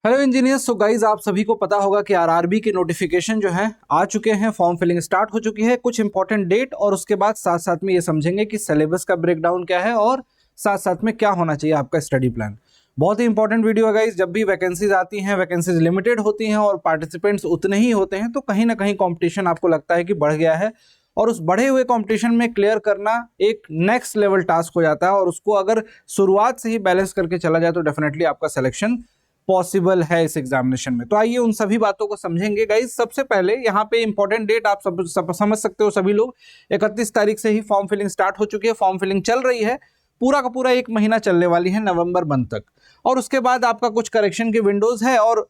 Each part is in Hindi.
Hello engineers. सो गाइज आप सभी को पता होगा कि आरआरबी की नोटिफिकेशन जो है आ चुके हैं, फॉर्म फिलिंग स्टार्ट हो चुकी है, कुछ इंपॉर्टेंट डेट और उसके बाद साथ साथ में ये समझेंगे कि सिलेबस का ब्रेकडाउन क्या है और साथ साथ में क्या होना चाहिए आपका स्टडी प्लान। बहुत ही इंपॉर्टेंट वीडियो है गाइज। जब भी वैकेंसीज आती हैं, वैकेंसीज लिमिटेड होती हैं और पार्टिसिपेंट्स उतने ही होते हैं, तो कहीं ना कहीं कॉम्पिटिशन आपको लगता है कि बढ़ गया है और उस बढ़े हुए कंपटीशन में क्लियर करना एक नेक्स्ट लेवल टास्क हो जाता है और उसको अगर शुरुआत से ही बैलेंस करके चला जाए तो डेफिनेटली आपका सिलेक्शन पॉसिबल है इस एग्जामिनेशन में। तो आइए उन सभी बातों को समझेंगे गाइस। सबसे पहले यहाँ पे इंपॉर्टेंट डेट आप सब समझ सकते हो सभी लोग। 31 तारीख से ही फॉर्म फिलिंग स्टार्ट हो चुकी है, फॉर्म फिलिंग चल रही है, पूरा का पूरा एक महीना चलने वाली है, नवंबर मंथ तक। और उसके बाद आपका कुछ करेक्शन की विंडोज है और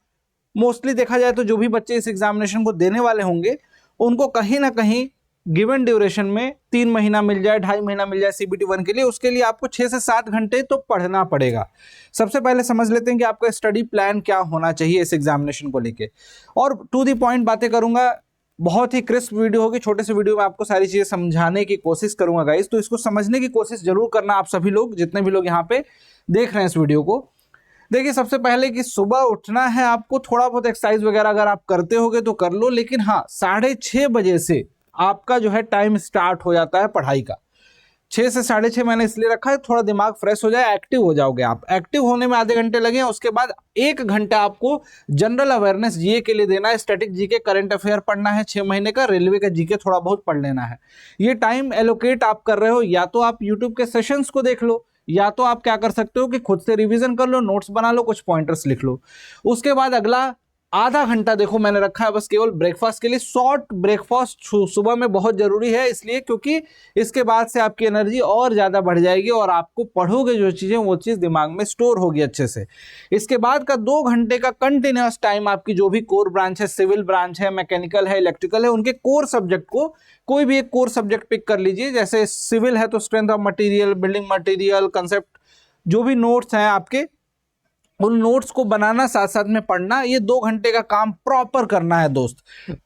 मोस्टली देखा जाए तो जो भी बच्चे इस एग्जामिनेशन को देने वाले होंगे उनको कहीं ना कहीं गिवन ड्यूरेशन में 3 महीना मिल जाए, 2.5 महीना मिल जाए सीबीटी 1 के लिए, उसके लिए आपको 6 से 7 घंटे तो पढ़ना पड़ेगा। सबसे पहले समझ लेते हैं कि आपका स्टडी प्लान क्या होना चाहिए इस एग्जामिनेशन को लेके, और टू दी पॉइंट बातें करूंगा। बहुत ही क्रिस्प वीडियो होगी, छोटे से वीडियो में आपको सारी चीजें समझाने की कोशिश करूंगा गाइस, तो इसको समझने की कोशिश जरूर करना आप सभी लोग, जितने भी लोग यहाँ पे देख रहे हैं इस वीडियो को। देखिए, सबसे पहले कि सुबह उठना है आपको, थोड़ा बहुत एक्सरसाइज वगैरह अगर आप करते होगे तो कर लो, लेकिन हाँ 6:30 बजे से आपका जो है टाइम स्टार्ट हो जाता है पढ़ाई का। 6 से 6:30 मैंने इसलिए रखा है, थोड़ा दिमाग फ्रेश हो जाए, एक्टिव हो जाओगे आप। एक्टिव होने में आधे घंटे लगे, उसके बाद 1 घंटा आपको जनरल अवेयरनेस जीए के लिए देना है। स्टैटिक जीके, करंट अफेयर पढ़ना है 6 महीने का, रेलवे का जीके थोड़ा बहुत पढ़ लेना है। ये टाइम एलोकेट आप कर रहे हो, या तो आप यूट्यूब के सेशंस को देख लो, या तो आप क्या कर सकते हो कि खुद से रिवीजन कर लो, नोट्स बना लो, कुछ पॉइंटर्स लिख लो। उसके बाद अगला आधा घंटा देखो मैंने रखा है बस केवल ब्रेकफास्ट के लिए। शॉर्ट ब्रेकफास्ट सुबह में बहुत जरूरी है, इसलिए क्योंकि इसके बाद से आपकी एनर्जी और ज्यादा बढ़ जाएगी और आपको पढ़ोगे जो चीजें वो चीज दिमाग में स्टोर होगी अच्छे से। इसके बाद का 2 घंटे का कंटिन्यूअस टाइम आपकी जो भी कोर ब्रांच है, सिविल ब्रांच है, मैकेनिकल है, इलेक्ट्रिकल है, उनके कोर सब्जेक्ट को कोई भी एक कोर सब्जेक्ट पिक कर लीजिए। जैसे सिविल है तो strength of material, building material, concept, जो भी नोट्स हैं आपके, उन नोट्स को बनाना, साथ साथ में पढ़ना। ये 2 घंटे का काम प्रॉपर करना है दोस्त।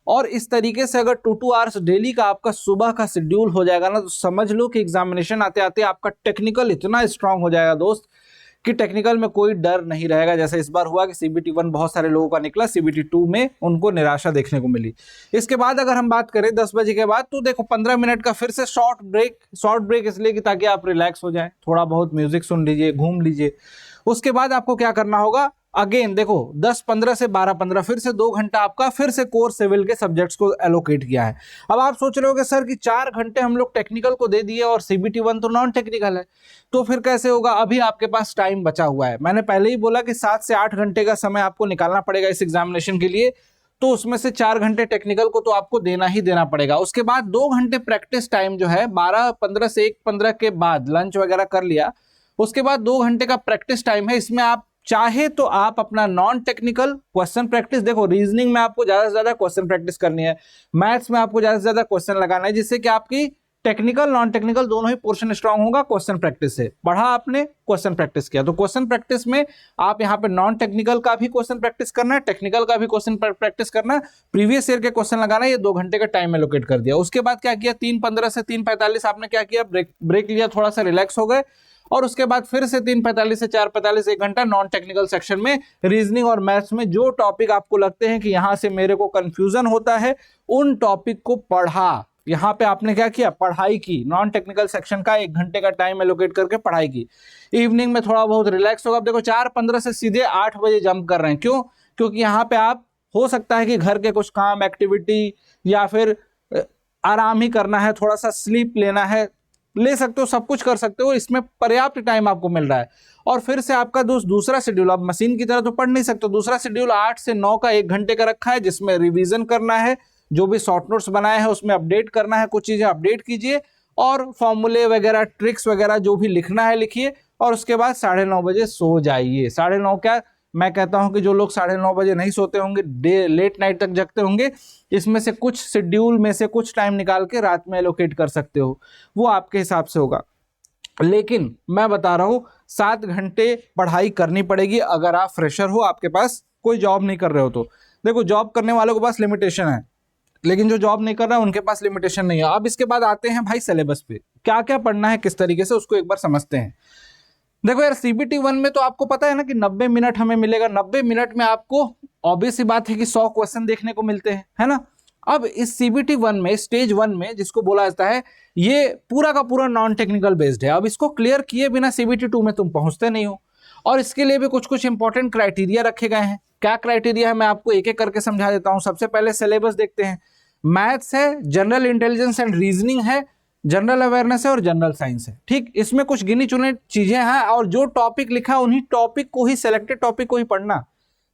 और इस तरीके से अगर 2 आवर्स डेली का आपका सुबह का शेड्यूल हो जाएगा ना, तो समझ लो कि एग्जामिनेशन आते आते आपका टेक्निकल इतना स्ट्रांग हो जाएगा दोस्त कि टेक्निकल में कोई डर नहीं रहेगा। जैसे इस बार हुआ कि सीबीटी 1 बहुत सारे लोगों का निकला, सीबीटी 2 में उनको निराशा देखने को मिली। इसके बाद अगर हम बात करें 10 बजे के बाद, तो देखो 15 मिनट का फिर से शॉर्ट ब्रेक इसलिए कि ताकि आप रिलैक्स हो जाए, थोड़ा बहुत म्यूजिक सुन लीजिए, घूम लीजिए। उसके बाद आपको क्या करना होगा, अगेन देखो 10-15 से 12-15 फिर से 2 घंटा आपका फिर से कोर सिविल के सब्जेक्ट्स को एलोकेट किया है। अब आप सोच रहे हो कि सर कि 4 घंटे हम लोग टेक्निकल को दे दिए और सीबीटी 1 तो नॉन टेक्निकल है, तो फिर कैसे होगा। अभी आपके पास टाइम बचा हुआ है। मैंने पहले ही बोला कि 7 से 8 घंटे का समय आपको निकालना पड़ेगा इस एग्जामिनेशन के लिए, तो उसमें से 4 घंटे टेक्निकल को तो आपको देना ही देना पड़ेगा। उसके बाद 2 घंटे प्रैक्टिस टाइम जो है 12:15 से 1:15 के बाद लंच वगैरह कर लिया, उसके बाद 2 घंटे का प्रैक्टिस टाइम है। इसमें आप चाहे तो आप अपना नॉन टेक्निकल क्वेश्चन प्रैक्टिस, देखो रीजनिंग में आपको ज्यादा से ज्यादा क्वेश्चन प्रैक्टिस करनी है, मैथ्स में आपको ज्यादा से ज्यादा क्वेश्चन लगाना है, जिससे कि आपकी टेक्निकल नॉन टेक्निकल दोनों ही पोर्शन स्ट्रांग होगा। क्वेश्चन प्रैक्टिस से पढ़ा आपने, क्वेश्चन प्रैक्टिस किया, तो क्वेश्चन प्रैक्टिस में आप यहाँ पे नॉन टेक्निकल का भी क्वेश्चन प्रैक्टिस करना है, टेक्निकल का भी क्वेश्चन प्रैक्टिस करना है, प्रीवियस ईयर के क्वेश्चन लगाना है। ये 2 घंटे का टाइम एलोकेट कर दिया। उसके बाद क्या किया, 3:15 से 3:45 आपने क्या किया, ब्रेक लिया, थोड़ा सा रिलैक्स हो गए, और उसके बाद फिर से 3:45 से 4:45 1 घंटा नॉन टेक्निकल सेक्शन में रीजनिंग और मैथ्स में जो टॉपिक आपको लगते हैं कि यहां से मेरे को कंफ्यूजन होता है, उन टॉपिक को पढ़ा। यहां पे आपने क्या किया, पढ़ाई की। नॉन टेक्निकल सेक्शन का 1 घंटे का टाइम एलोकेट करके पढ़ाई की। इवनिंग में थोड़ा बहुत रिलैक्स होगा। अब देखो 4:15 से सीधे 8 बजे जंप कर रहे हैं, क्यों, क्योंकि यहाँ पे आप हो सकता है कि घर के कुछ काम, एक्टिविटी, या फिर आराम ही करना है, थोड़ा सा स्लीप लेना है, ले सकते हो, सब कुछ कर सकते हो, इसमें पर्याप्त टाइम आपको मिल रहा है। और फिर से आपका दूसरा शेड्यूल, आप मशीन की तरह तो पढ़ नहीं सकते, दूसरा शेड्यूल 8 से 9 का 1 घंटे का रखा है, जिसमें रिवीजन करना है, जो भी शॉर्ट नोट्स बनाए हैं उसमें अपडेट करना है, कुछ चीजें अपडेट कीजिए, और फॉर्मूले वगैरह, ट्रिक्स वगैरह जो भी लिखना है लिखिए, और उसके बाद 9:30 बजे सो जाइए। 9:30 क्या, मैं कहता हूं कि जो लोग 9:30 बजे नहीं सोते होंगे, लेट नाइट तक जगते होंगे, इसमें से कुछ शेड्यूल में से कुछ टाइम निकाल के रात में एलोकेट कर सकते हो, वो आपके हिसाब से होगा। लेकिन मैं बता रहा हूं 7 घंटे पढ़ाई करनी पड़ेगी अगर आप फ्रेशर हो, आपके पास कोई जॉब नहीं कर रहे हो तो। देखो जॉब करने वालों के पास लिमिटेशन है, लेकिन जो जॉब नहीं कर रहा है उनके पास लिमिटेशन नहीं है। अब इसके बाद आते हैं भाई सिलेबस पे, क्या क्या पढ़ना है किस तरीके से, उसको एक बार समझते हैं। देखो यार, CBT 1 में तो आपको पता है ना कि 90 मिनट हमें मिलेगा। 90 मिनट में आपको ऑब्वियस सी बात है कि 100 क्वेश्चन देखने को मिलते हैं, है ना। अब इस CBT 1 में, स्टेज 1 में जिसको बोला जाता है, ये पूरा का पूरा नॉन टेक्निकल बेस्ड है। अब इसको क्लियर किए बिना CBT 2 में तुम पहुंचते नहीं हो, और इसके लिए भी कुछ कुछ इंपॉर्टेंट क्राइटेरिया रखे गए हैं। क्या क्राइटेरिया है मैं आपको एक एक करके समझा देता हूं। सबसे पहले सिलेबस देखते हैं। मैथ्स है, जनरल इंटेलिजेंस एंड रीजनिंग है, जनरल अवेयरनेस है और जनरल साइंस है। ठीक, इसमें कुछ गिनी चुनी चीजें हैं, और जो टॉपिक लिखा है उन्हीं टॉपिक को ही, सिलेक्टेड टॉपिक को ही पढ़ना।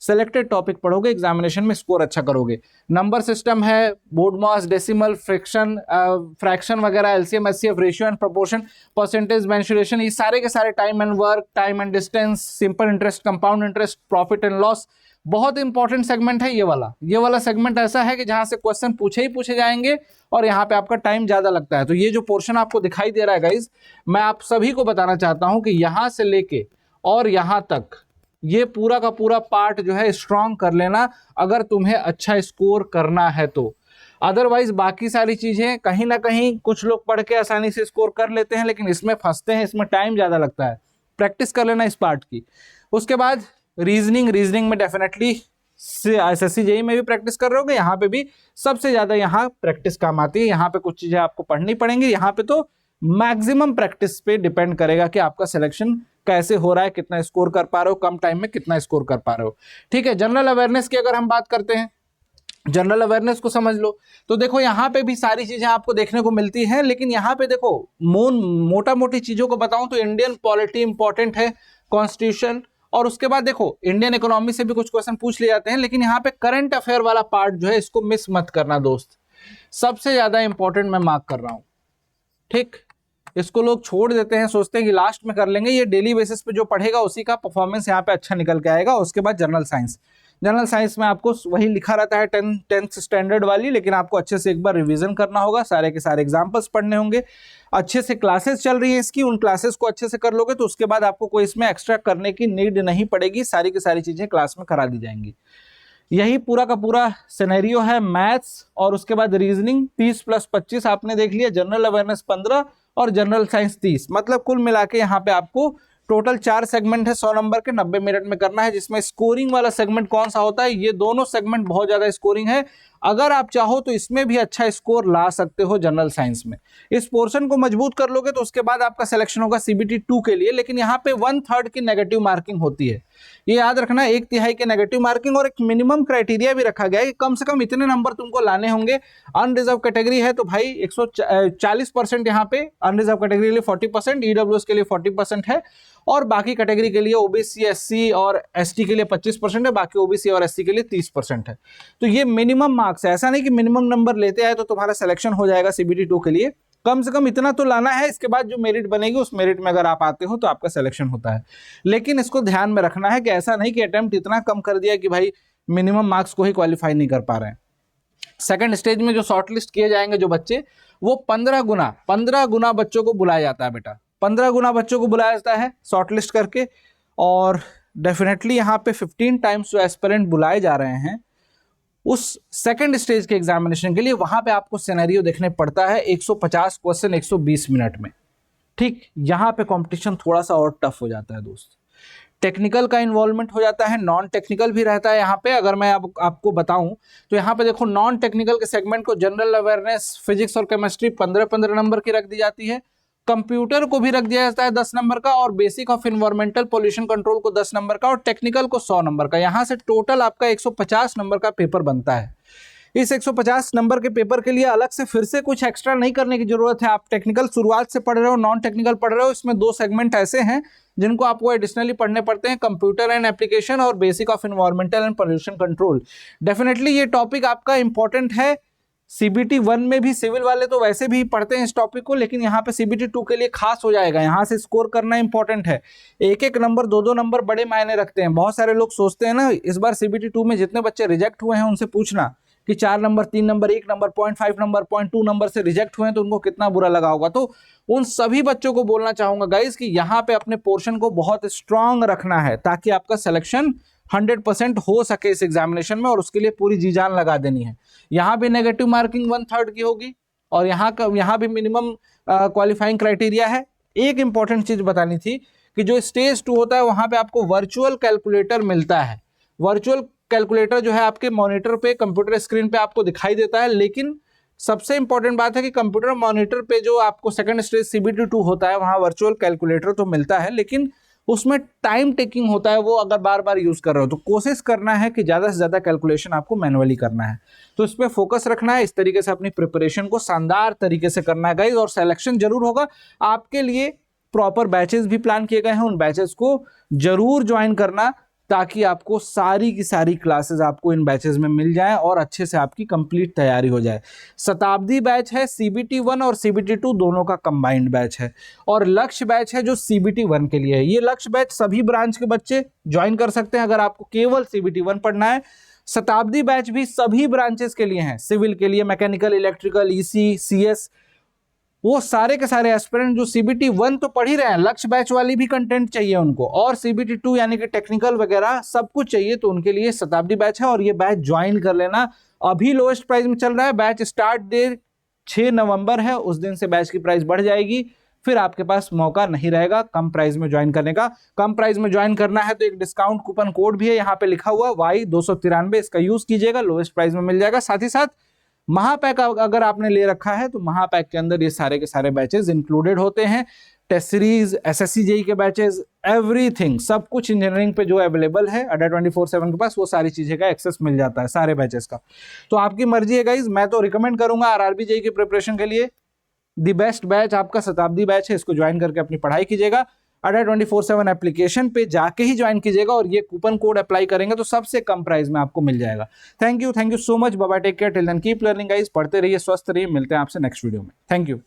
सिलेक्टेड टॉपिक पढ़ोगे, एग्जामिनेशन में स्कोर अच्छा करोगे। नंबर सिस्टम है, बोर्ड मास, डेसिमल, फ्रैक्शन वगैरह, LCM, HCF, ratio and proportion, percentage, mensuration, ये सारे के सारे, time and work, time and distance, simple interest, compound interest, profit and loss. बहुत इंपॉर्टेंट सेगमेंट है ये वाला सेगमेंट ऐसा है कि जहां से क्वेश्चन पूछे ही पूछे जाएंगे, और यहाँ पे आपका टाइम ज्यादा लगता है। तो ये जो पोर्शन आपको दिखाई दे रहा है गाइज, मैं आप सभी को बताना चाहता हूं कि यहां से लेके और यहां तक ये पूरा का पूरा पार्ट जो है स्ट्रांग कर लेना, अगर तुम्हें अच्छा स्कोर करना है तो। अदरवाइज बाकी सारी चीजें कहीं ना कहीं कुछ लोग पढ़ के आसानी से स्कोर कर लेते हैं, लेकिन इसमें फंसते हैं, इसमें टाइम ज्यादा लगता है। प्रैक्टिस कर लेना इस पार्ट की। उसके बाद रीजनिंग में डेफिनेटली SSC JEE में भी प्रैक्टिस कर रहे होगे, यहाँ पे भी सबसे ज्यादा यहाँ प्रैक्टिस काम आती है। यहाँ पे कुछ चीजें आपको पढ़नी पड़ेंगी। यहाँ पे तो मैक्सिमम प्रैक्टिस पे डिपेंड करेगा कि आपका सिलेक्शन कैसे हो रहा है, कितना स्कोर कर पा रहे हो, कम टाइम में कितना स्कोर कर पा रहे हो। ठीक है, जनरल अवेयरनेस की अगर हम बात करते हैं, जनरल अवेयरनेस को समझ लो, तो देखो यहाँ पे भी सारी चीजें आपको देखने को मिलती हैं। लेकिन यहाँ पे देखो, मोटा मोटी चीजों को बताऊं तो इंडियन पॉलिटी इंपॉर्टेंट है, कॉन्स्टिट्यूशन, और उसके बाद देखो इंडियन इकोनॉमी से भी कुछ क्वेश्चन पूछ लिए जाते हैं। लेकिन यहाँ पे करंट अफेयर वाला पार्ट जो है, इसको मिस मत करना दोस्त, सबसे ज्यादा इंपॉर्टेंट मैं मार्क कर रहा हूं। ठीक, इसको लोग छोड़ देते हैं, सोचते हैं कि लास्ट में कर लेंगे। ये डेली बेसिस पे जो पढ़ेगा उसी का परफॉर्मेंस यहाँ पे अच्छा निकल के आएगा। उसके बाद जनरल साइंस में आपको वही लिखा रहता है 10th स्टैंडर्ड वाली, लेकिन आपको अच्छे से एक बार रिवीजन करना होगा, सारे के सारे एग्जाम्पल्स पढ़ने होंगे, अच्छे से क्लासेस चल रही है इसकी, उन क्लासेस को अच्छे से कर लोगे तो उसके बाद आपको कोई इसमें एक्स्ट्रा करने की नीड नहीं पड़ेगी, सारी की सारी चीजें क्लास में करा दी जाएंगी। यही पूरा का पूरा सिनेरियो है मैथ्स, और उसके बाद रीजनिंग 30 + 25 आपने देख लिया, जनरल अवेयरनेस 15 और जनरल साइंस 30। मतलब कुल मिला के यहाँ पे आपको टोटल 4 सेगमेंट है 100 नंबर के, 90 मिनट में करना है। जिसमें स्कोरिंग वाला सेगमेंट कौन सा होता है, ये दोनों सेगमेंट बहुत ज्यादा स्कोरिंग है। अगर आप चाहो तो इसमें भी अच्छा स्कोर ला सकते हो जनरल साइंस में। इस पोर्शन को मजबूत कर लोगे तो उसके बाद आपका सिलेक्शन होगा CBT 2 के लिए। लेकिन यहाँ पे 1/3 की नेगेटिव मार्किंग होती है, ये याद रखना, 1/3 की नेगेटिव मार्किंग। और एक मिनिमम क्राइटेरिया भी रखा गया है कि कम से कम इतने नंबर तुमको लाने होंगे। अनरिजर्व कैटेगरी है तो भाई 140% यहाँ पे अनरिजर्व कैटेगरी के लिए 40%, EWS के लिए 40% है, और बाकी कैटेगरी के लिए OBC, SC और ST के लिए 25% है, बाकी OBC और SC के लिए 30% है। तो ये मिनिमम मार्क्स है, ऐसा नहीं कि मिनिमम नंबर लेते आए तो तुम्हारा सिलेक्शन हो जाएगा CBT 2 के लिए। कम से कम इतना तो लाना है, इसके बाद जो मेरिट बनेगी उस मेरिट में अगर आप आते हो तो आपका सिलेक्शन होता है। लेकिन इसको ध्यान में रखना है कि ऐसा नहीं कि अटेम्प्ट इतना कम कर दिया कि भाई मिनिमम मार्क्स को ही क्वालिफाई नहीं कर पा रहे हैं। सेकंड स्टेज में जो शॉर्टलिस्ट किए जाएंगे जो बच्चे, वो 15 गुना बच्चों को बुलाया जाता है बेटा, 15 गुना बच्चों को बुलाया जाता है शॉर्टलिस्ट करके। और डेफिनेटली यहाँ पे 15 टाइम्स जो एस्पिरेंट बुलाए जा रहे हैं उस सेकंड स्टेज के एग्जामिनेशन के लिए, वहां पे आपको सिनेरियो देखने पड़ता है 150 क्वेश्चन 120 मिनट में। ठीक, यहां पे कंपटीशन थोड़ा सा और टफ हो जाता है दोस्त। टेक्निकल का इन्वॉल्वमेंट हो जाता है, नॉन टेक्निकल भी रहता है यहाँ पे। अगर मैं आपको बताऊं तो यहाँ पे देखो, नॉन टेक्निकल के सेगमेंट को जनरल अवेयरनेस, फिजिक्स और केमिस्ट्री 15-15 नंबर की रख दी जाती है। कंप्यूटर को भी रख दिया जाता है 10 नंबर का, और basic of environmental pollution control को 10 नंबर का, और टेक्निकल को 100 नंबर का। यहाँ से टोटल आपका 150 नंबर का पेपर बनता है। इस 150 नंबर के पेपर के लिए अलग से फिर से कुछ एक्स्ट्रा नहीं करने की जरूरत है। आप टेक्निकल शुरुआत से पढ़ रहे हो, नॉन टेक्निकल पढ़ रहे हो, इसमें 2 सेगमेंट ऐसे हैं जिनको आपको एडिशनली पढ़ने पड़ते हैं, कंप्यूटर एंड एप्लीकेशन और basic of environmental and pollution control. Definitely ये टॉपिक आपका इंपॉर्टेंट है। CBT 1 में भी सिविल वाले तो वैसे भी पढ़ते हैं इस टॉपिक को, लेकिन यहाँ पे CBT 2 के लिए खास हो जाएगा। यहाँ से स्कोर करना इंपॉर्टेंट है। 1-1 नंबर 2-2 नंबर बड़े मायने रखते हैं। बहुत सारे लोग सोचते हैं ना, इस बार CBT 2 में जितने बच्चे रिजेक्ट हुए हैं उनसे पूछना कि 4 number, 3 number, 1 number, 0.5 number, 0.2 number से रिजेक्ट हुए हैं तो उनको कितना बुरा लगा होगा। तो उन सभी बच्चों को बोलना चाहूंगा गाइज कि यहाँ पे अपने पोर्शन को बहुत स्ट्रांग रखना है, ताकि आपका सिलेक्शन 100% हो सके इस एग्जामिनेशन में, और उसके लिए पूरी जी जान लगा देनी है। यहाँ भी नेगेटिव मार्किंग 1/3 की होगी, और यहाँ भी मिनिमम क्वालिफाइंग क्राइटेरिया है। एक इंपॉर्टेंट चीज बतानी थी कि जो स्टेज 2 होता है वहां पे आपको वर्चुअल कैलकुलेटर मिलता है। वर्चुअल कैलकुलेटर जो है आपके मॉनिटर पे, कंप्यूटर स्क्रीन पे आपको दिखाई देता है, लेकिन सबसे इंपॉर्टेंट बात है कि कंप्यूटर मॉनिटर पे जो आपको सेकंड स्टेज CBT 2 होता है वहां वर्चुअल कैलकुलेटर तो मिलता है, लेकिन उसमें टाइम टेकिंग होता है वो अगर बार बार यूज कर रहे हो तो। कोशिश करना है कि ज्यादा से ज्यादा कैलकुलेशन आपको मैनुअली करना है, तो इस पे फोकस रखना है। इस तरीके से अपनी प्रिपरेशन को शानदार तरीके से करना है गाइस, और सिलेक्शन जरूर होगा। आपके लिए प्रॉपर बैचेस भी प्लान किए गए हैं, उन बैचेस को जरूर ज्वाइन करना ताकि आपको सारी की सारी क्लासेस आपको इन बैचेस में मिल जाएं और अच्छे से आपकी कंप्लीट तैयारी हो जाए। शताब्दी बैच है CBT 1 और CBT 2 दोनों का कंबाइंड बैच है, और लक्ष्य बैच है जो CBT 1 के लिए है। ये लक्ष्य बैच सभी ब्रांच के बच्चे ज्वाइन कर सकते हैं अगर आपको केवल CBT 1 पढ़ना है। शताब्दी बैच भी सभी ब्रांचेस के लिए हैं, सिविल के लिए, मैकेनिकल, इलेक्ट्रिकल, EC, CS, वो सारे के सारे एस्पिरेंट जो CBT 1 तो पढ़ ही रहे हैं, लक्ष्य बैच वाली भी कंटेंट चाहिए उनको, और CBT 2 यानी कि टेक्निकल वगैरह सब कुछ चाहिए, तो उनके लिए शताब्दी बैच है और ये बैच ज्वाइन कर लेना। अभी लोएस्ट प्राइस में चल रहा है, बैच स्टार्ट डेट 6 नवंबर है, उस दिन से बैच की प्राइस बढ़ जाएगी, फिर आपके पास मौका नहीं रहेगा कम प्राइस में ज्वाइन करने का। कम प्राइस में ज्वाइन करना है तो एक डिस्काउंट कूपन कोड भी है यहाँ पे लिखा हुआ Y293, इसका यूज कीजिएगा, लोएस्ट प्राइस में मिल जाएगा। साथ ही साथ महापैक अगर आपने ले रखा है तो महापैक के अंदर ये सारे के सारे बैचेस इंक्लूडेड होते हैं, टेस्ट सीरीज, SSC JEE के बैचेस, एवरीथिंग, सब कुछ इंजीनियरिंग पे जो अवेलेबल है अड्डा 24/7 के पास, वो सारी चीजें का एक्सेस मिल जाता है सारे बैचेस का। तो आपकी मर्जी है गाइज, मैं तो रिकमेंड करूंगा RRB JEE की प्रिपरेशन के लिए दी बेस्ट बैच आपका शताब्दी बैच है, इसको ज्वाइन करके अपनी पढ़ाई कीजिएगा। अड्डा 24/7 एप्लीकेशन पे जाके ही ज्वाइन कीजिएगा और ये कूपन कोड अप्लाई करेंगे तो सबसे कम प्राइस में आपको मिल जाएगा। Thank you so much, bye bye, take care, till then keep learning guys, पढ़ते रहिए, स्वस्थ रहिए, मिलते हैं आपसे नेक्स्ट वीडियो में। Thank you.